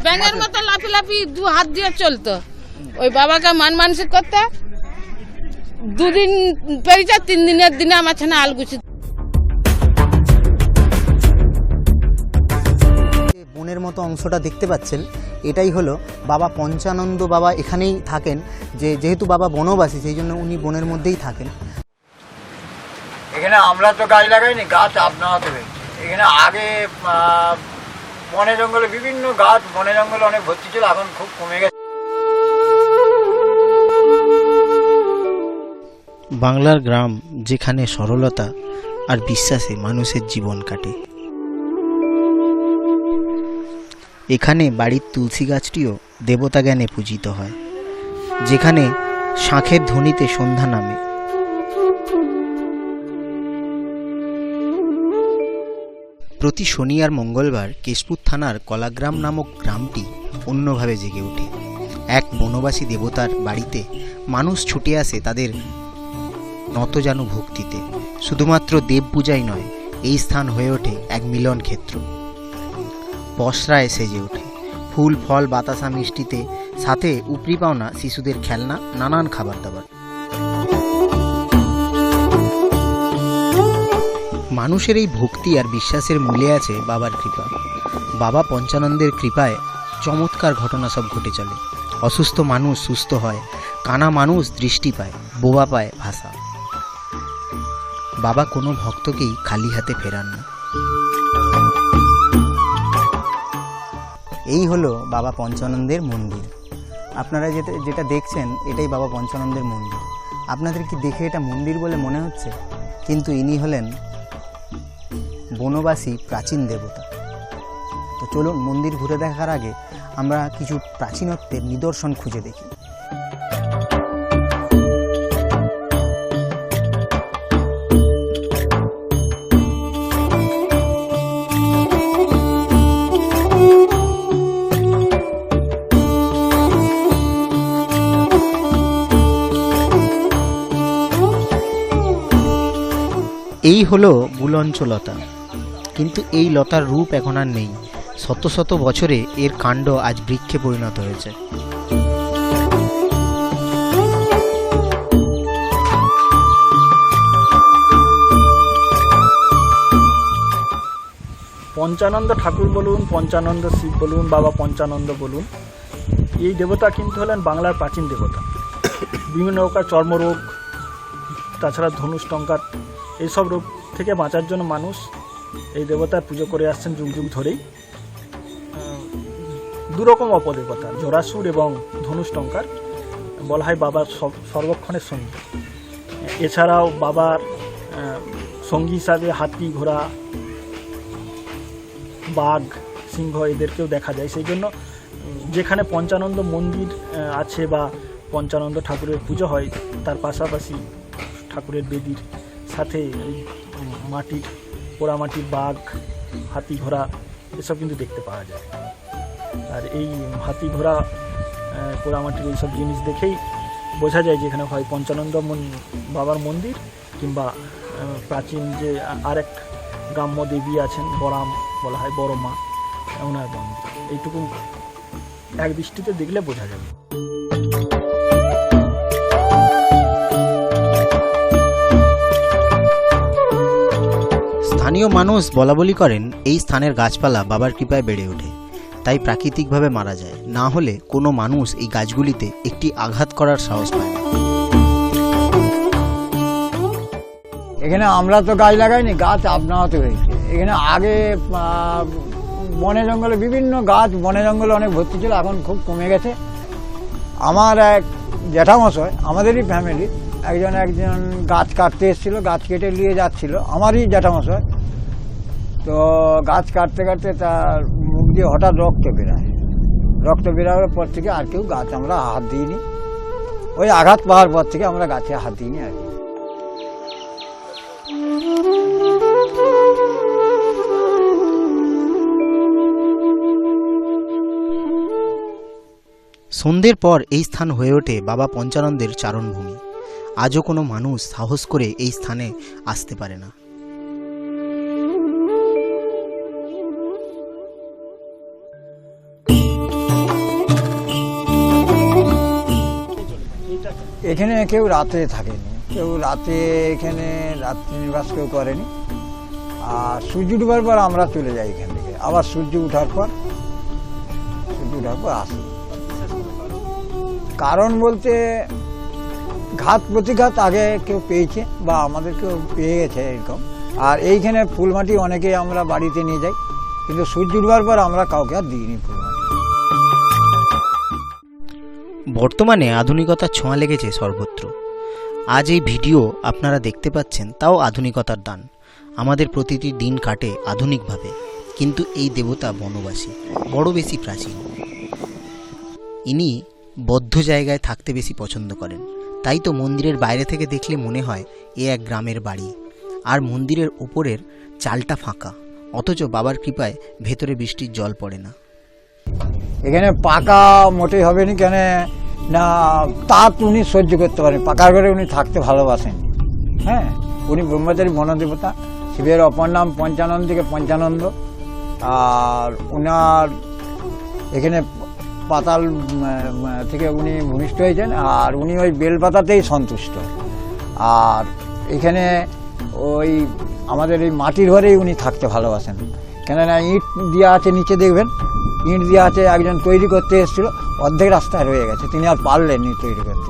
ব্যাঙের মতো লাফি লাফি 2 হাত দিয়ে চলতো। ওই বাবাকে মানসিক করতে 2 দিন পেরিয়ে 3 দিনের দিনে আমার ছানা আলগুছি। বনের মতো অংশটা দেখতে পাচ্ছেন, এটাই হলো বাবা পঞ্চানন্দ। বাবা এখানেই থাকেন, যেহেতু বাবা বনবাসী সেই জন্য উনি বনের মধ্যেই থাকেন। এখানে আমরা তো গাছ লাগাইনি, গাছ আপনারা তো এখানে আগে বনে জঙ্গলে বিভিন্ন গাছ বনে জঙ্গলে অনেক ভর্তি ছিল, এখন খুব কমে গেছে। বাংলার গ্রাম যেখানে সরলতা আর বিশ্বাসে মানুষের জীবন কাটে, এখানে বাড়ির তুলসী গাছটিও দেবতা জ্ঞানে পূজিত হয়, যেখানে শাঁখের ধ্বনিতে সন্ধ্যা নামে। প্রতি শনি আর মঙ্গলবার কেশপুর থানার কলাগ্রাম নামক গ্রামটি অন্যভাবে জেগে ওঠে। এক বনবাসী দেবতার বাড়িতে মানুষ ছুটে আসে তাদের নতজানু ভক্তিতে। শুধুমাত্র দেব পূজাই নয়, এই স্থান হয়ে ওঠে এক মিলন ক্ষেত্র। পসরায় সেজে ওঠে ফুল ফল বাতাসা মিষ্টিতে, সাথে উপরি পাওনা শিশুদের খেলনা, নানান খাবার দাবার। মানুষের এই ভক্তি আর বিশ্বাসের মূলে আছে বাবার কৃপা। বাবা পঞ্চানন্দের কৃপায় চমৎকার ঘটনা সব ঘটে চলে। অসুস্থ মানুষ সুস্থ হয়, কানা মানুষ দৃষ্টি পায়, বোবা পায় ভাষা। বাবা কোনো ভক্তকেই খালি হাতে ফেরান না। এই হলো বাবা পঞ্চানন্দের মন্দির। আপনারা যেটা দেখছেন এটাই বাবা পঞ্চানন্দের মন্দির। আপনাদের কি দেখে এটা মন্দির বলে মনে হচ্ছে? কিন্তু ইনি হলেন বনবাসী প্রাচীন দেবতা। তো চলুন মন্দির ঘুরে দেখার আগে আমরা কিছু প্রাচীনত্বের নিদর্শন খুঁজে দেখি। এই হলো বুলঞ্চলতা, কিন্তু এই লতার রূপ এখন আর নেই। শত শত বছরে এর কাণ্ড আজ বৃক্ষে পরিণত হয়েছে। পঞ্চানন্দ ঠাকুর বলুন, পঞ্চানন্দ শিব বলুন, বাবা পঞ্চানন্দ বলুন, এই দেবতা কিন্তু হলেন বাংলার প্রাচীন দেবতা। বিভিন্ন প্রকার চর্মরোগ, তাছাড়া ধনুষ্টঙ্কার, এইসব রোগ থেকে বাঁচার জন্য মানুষ এই দেবতার পুজো করে আসছেন যুগ যুগ ধরেই। দুরকম অপদেবতা, জরাসুর এবং ধনুষ্টঙ্কার, বলা হয় বাবার সর্বক্ষণের সঙ্গী। এছাড়াও বাবার সঙ্গী হিসাবে হাতি, ঘোড়া, বাঘ, সিংহ এদেরকেও দেখা যায়। সেই জন্য যেখানে পঞ্চানন্দ মন্দির আছে বা পঞ্চানন্দ ঠাকুরের পুজো হয়, তার পাশাপাশি ঠাকুরের বেদির সাথে মাটির পোড়ামাটির বাঘ, হাতি, ঘোড়া এসব কিন্তু দেখতে পাওয়া যায়। আর এই হাতি, ঘোড়া, পোড়ামাটির এইসব জিনিস দেখেই বোঝা যায় যে এখানে হয় পঞ্চানন্দ বাবার মন্দির, কিংবা প্রাচীন যে আরেক গ্রাম্য দেবী আছেন, বরাম বলা হয়, বড় মা, ওনার মন্দির। এইটুকু এক দৃষ্টিতে দেখলে বোঝা যাবে। স্থানীয় মানুষ বলাবলি করেন এই স্থানের গাছপালা বাবার কৃপায় বেড়ে ওঠে, তাই প্রাকৃতিকভাবে মারা যায়। না হলে কোনো মানুষ এই গাছগুলিতে একটি আঘাত করার সাহস পায় না। এখানে আমরা তো গাছ লাগাইনি, গাছ আপনারা তো হয়েছে। এখানে আগে বনে জঙ্গলে বিভিন্ন গাছ বনে জঙ্গলে অনেক ভর্তি ছিল, এখন খুব কমে গেছে। আমার এক জ্যাঠামশাই, আমাদেরই ফ্যামিলি, একজন গাছ কাটতে এসেছিলো, গাছ কেটে নিয়ে যাচ্ছিল, আমারই জ্যাঠামশাই। তো গাছ কাটতে কাটতে তার মুখ দিয়ে হঠাৎ রক্ত বেরায়। রক্ত বেরানোর পর থেকে আর কেউ গাছ আমরা হাত দিইনি। ওই আঘাত পাওয়ার পর থেকে আমরা গাছে হাত দিইনি আর কি। সন্ধ্যের পর এই স্থান হয়ে ওঠে বাবা পঞ্চানন্দের চারণভূমি। আজও কোনো মানুষ সাহস করে এই স্থানে আসতে পারে না। এখানে কেউ রাতে থাকেনি, কেউ রাতে এখানে রাত্রি নিবাস কেউ করেনি। আর সূর্য ডুবার পর আমরা চলে যাই এখান থেকে, আবার সূর্য ওঠার পর আসি। কারণ বলতে ঘাত প্রতিঘাত আগে কেউ পেয়েছে বা আমাদের কেউ পেয়ে গেছে এরকম। আর এইখানে ফুলমাটি অনেকেই আমরা বাড়িতে নিয়ে যাই, কিন্তু সূর্য ডুবার পর আমরা কাউকে আর দিইনি ফুলমাটি। বর্তমানে আধুনিকতার ছোঁয়া লেগেছে সর্বত্র। আজ এই ভিডিও আপনারা দেখতে পাচ্ছেন, তাও আধুনিকতার দান। আমাদের প্রতিটি দিন কাটে আধুনিকভাবে, কিন্তু এই দেবতা বনবাসী, বড় বেশি প্রাচীন। ইনি বদ্ধ জায়গায় থাকতে বেশি পছন্দ করেন, তাই তো মন্দিরের বাইরে থেকে দেখলে মনে হয় এ এক গ্রামের বাড়ি। আর মন্দিরের উপরের চালটা ফাঁকা, অথচ বাবার কৃপায় ভেতরে বৃষ্টির জল পড়ে না। এখানে পাকা মোটেই হবে না, কেন না তাপ উনি সহ্য করতে পারেন, পাকার ঘরে উনি থাকতে ভালোবাসেন। হ্যাঁ, উনি ব্রহ্মচারী বনদেবতা, শিবের অপর নাম পঞ্চানন থেকে পঞ্চানন্দ। আর ওনার এখানে পাতাল থেকে উনি ভূমিষ্ঠ হয়েছেন, আর উনি ওই বেলপাতাতেই সন্তুষ্ট। আর এখানে ওই আমাদের এই মাটির ঘরেই উনি থাকতে ভালোবাসেন, কেননা ইট দেওয়া আছে নিচে, দেখবেন ইট দেওয়া আছে। একজন তৈরি করতে এসেছিল, অর্ধেক রাস্তায় রয়ে গেছে, তিনি আর পারলেননি তৈরি করতে।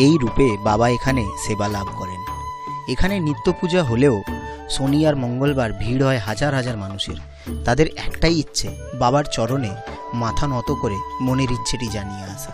এই রূপে বাবা এখানে সেবা লাভ করেন। এখানে নিত্য পূজা হলেও শনি আর মঙ্গলবার ভিড় হয় হাজার হাজার মানুষের। তাদের একটাই ইচ্ছে, বাবার চরণে মাথা নত করে মনের ইচ্ছেটি জানিয়ে আসা।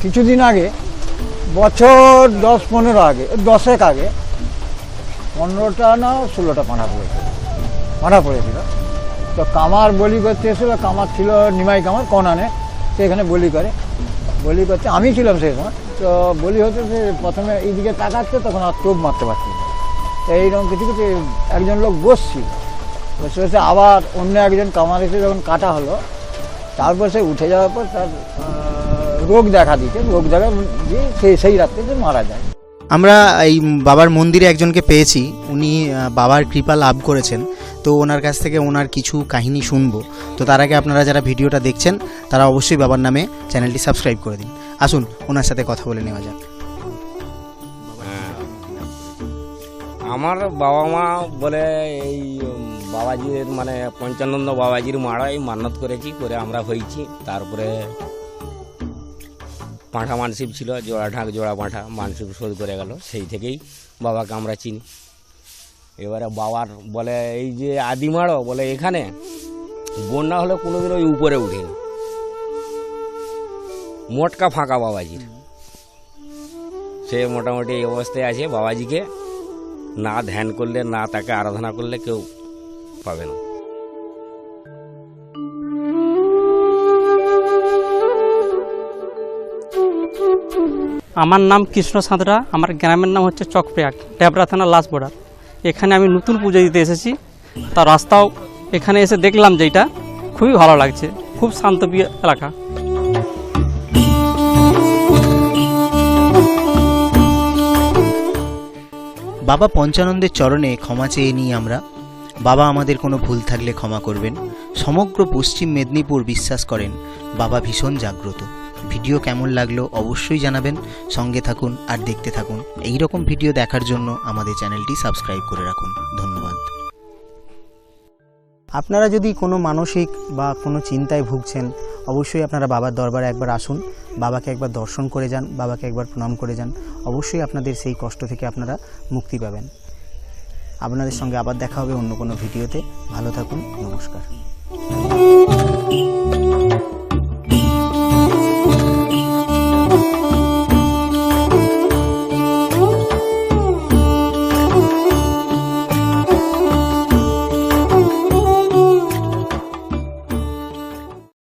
কিছুদিন আগে, বছর 10-15 আগে, 10 আগে 15টা না 16টা পাঁঠা পড়েছিল। তো কামার বলি করতে এসেছিল, কামার ছিল নিমাই কামার কনানে, সে এখানে বলি করতে আমি ছিলাম সেই সময়। তো বলি হতে সে প্রথমে এইদিকে তাকাচ্ছে, তখন আর টোপ মারতে পারছিল। তো এইরকম কিছু একজন লোক বসে বসে আবার অন্য একজন কামার এসে যখন কাটা হলো, তারপর সে উঠে যাওয়ার পর তার রোগ দেখা দিয়ে সেই রাত্রে মারা যায়। আমরা এই বাবার মন্দিরে একজনকে পেয়েছি, উনি বাবার কৃপা লাভ করেছেন। তো ওনার কাছ থেকে ওনার কিছু কাহিনী শুনবো। তো তার আগে আপনারা যারা ভিডিওটা দেখছেন তারা অবশ্যই বাবার নামে চ্যানেলটি সাবস্ক্রাইব করে দিন। আসুন ওনার সাথে কথা বলে নেওয়া যাক। আমার বাবা মা বলে এই বাবাজির মানে পঞ্চানন্দ বাবাজির মাড়াই মান্নত করেছি, করে আমরা হয়েছি। তারপরে পাঁঠা মানসিক ছিল, জোড়া ঢাক জোড়া পাঁঠা মানসিক শোধ করে গেল, সেই থেকেই বাবাকে আমরা চিনি। এবারে বাবার বলে এই যে আদিমাড়ো বলে এখানে বন্যা হলে কোনোদিন ওই উপরে উঠেনি, মোটকা ফাঁকা বাবাজির। সে মোটামুটি এই অবস্থায় আছে। বাবাজিকে না ধ্যান করলে, না তাকে আরাধনা করলে কেউ পাবে না। আমার নাম কৃষ্ণ সাঁতরা, আমার গ্রামের নাম হচ্ছে চকপ্রয়াগ, ডেবরা থানা লাস্ট বর্ডার। এখানে আমি নতুন পুজো দিতে এসেছি। তার রাস্তাও এখানে এসে দেখলাম যেটা খুবই ভালো লাগছে, খুব শান্তপ্রিয় এলাকা। বাবা পঞ্চানন্দের চরণে ক্ষমা চেয়ে নিই আমরা। বাবা আমাদের কোনো ভুল থাকলে ক্ষমা করবেন। সমগ্র পশ্চিম মেদিনীপুর বিশ্বাস করেন বাবা ভীষণ জাগ্রত। ভিডিও কেমন লাগলো অবশ্যই জানাবেন। সঙ্গে থাকুন আর দেখতে থাকুন। এই রকম ভিডিও দেখার জন্য আমাদের চ্যানেলটি সাবস্ক্রাইব করে রাখুন। ধন্যবাদ। আপনারা যদি কোনো মানসিক বা কোনো চিন্তায় ভুগছেন, অবশ্যই আপনারা বাবার দরবারে একবার আসুন, বাবাকে একবার দর্শন করে যান, বাবাকে একবার প্রণাম করে যান। অবশ্যই আপনাদের সেই কষ্ট থেকে আপনারা মুক্তি পাবেন। আপনাদের সঙ্গে আবার দেখা হবে অন্য কোনো ভিডিওতে। ভালো থাকুন, নমস্কার।